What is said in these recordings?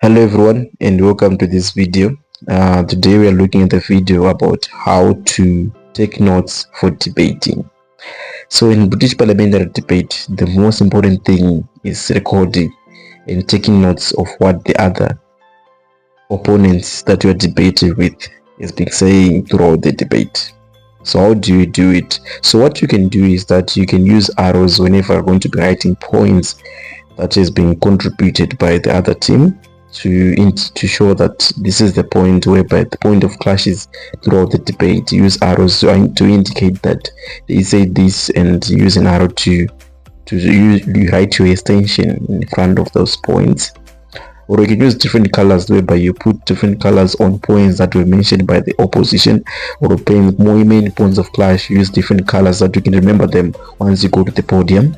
Hello everyone and welcome to this video. Today we are looking at the video about how to take notes for debating. So in British Parliamentary debate, the most important thing is recording and taking notes of what the other opponents that you are debating with has been saying throughout the debate. So how do you do it? So what you can do is that you can use arrows whenever you're going to be writing points that is being contributed by the other team to show that this is the point whereby the point of clashes throughout the debate. Use arrows to indicate that they say this, and use an arrow to write your extension in front of those points. Or you can use different colors whereby you put different colors on points that were mentioned by the opposition, or main points of clash. Use different colors that you can remember them once you go to the podium,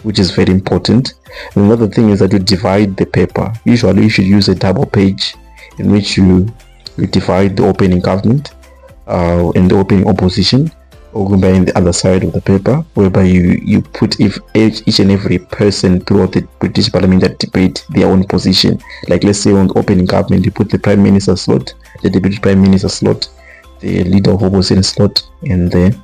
which is very important. And another thing is that you divide the paper. Usually you should use a double page in which you divide the opening government and the opening opposition, or in the other side of the paper, whereby you put each and every person throughout the British Parliamentary debate their own position. Like let's say on the opening government, you put the Prime Minister slot, the Deputy Prime Minister slot, the Leader of Opposition slot, and the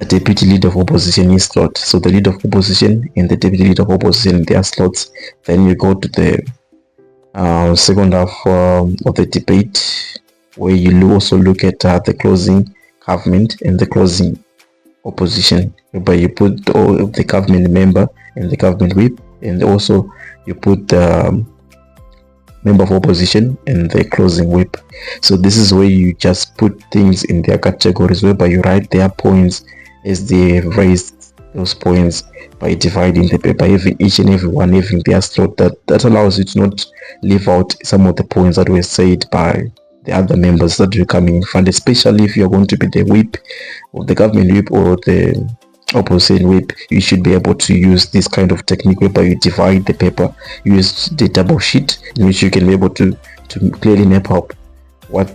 Deputy Leader of Opposition is slot. So the Leader of Opposition and the Deputy Leader of Opposition, their slots. Then you go to the second half of the debate, where you also look at the closing government and the closing opposition, whereby you put all of the government member and the government whip, and also you put the member of opposition and the closing whip. So this is where you just put things in their categories, whereby you write their points as they raised those points by dividing the paper, having each and every one having their slot. That allows you to not leave out some of the points that were said by the other members that will come in front, especially if you're going to be the whip of the government whip or the opposition whip. You should be able to use this kind of technique whereby you divide the paper, use the double sheet, in which you can be able to clearly map out what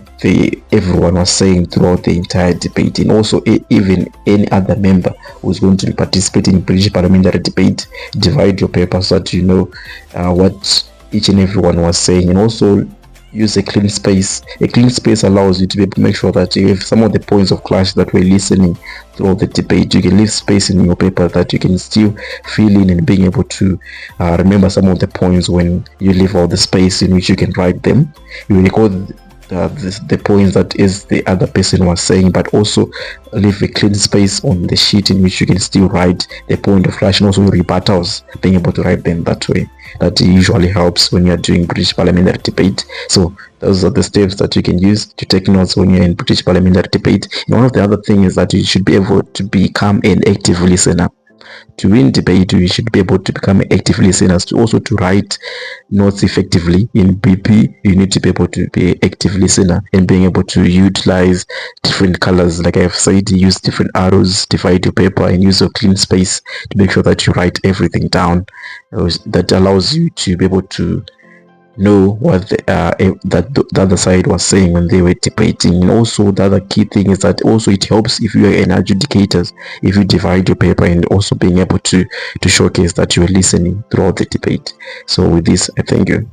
everyone was saying throughout the entire debate. And also even any other member who's going to be participating in British Parliamentary debate, divide your paper so that you know what each and everyone was saying. And also use a clean space. A clean space allows you to be able to make sure that you have some of the points of clash that we're listening throughout the debate. You can leave space in your paper that you can still fill in, and being able to remember some of the points when you leave all the space in which you can write them. You record the points that is the other person was saying, but also leave a clean space on the sheet in which you can still write the point of clash, and also rebuttals, being able to write them that way. That usually helps when you're doing British Parliamentary debate. So those are the steps that you can use to take notes when you're in British Parliamentary debate. And one of the other things is that you should be able to become an active listener. To win debate, you should be able to become an active listener. To write notes effectively in BP, you need to be able to be an active listener, and being able to utilize different colors. Like I've said, use different arrows, divide your paper, and use a clean space to make sure that you write everything down. That allows you to be able to know what the other side was saying when they were debating. And also the other key thing is that also it helps if you are an adjudicator, if you divide your paper, and also being able to showcase that you are listening throughout the debate. So with this, I thank you.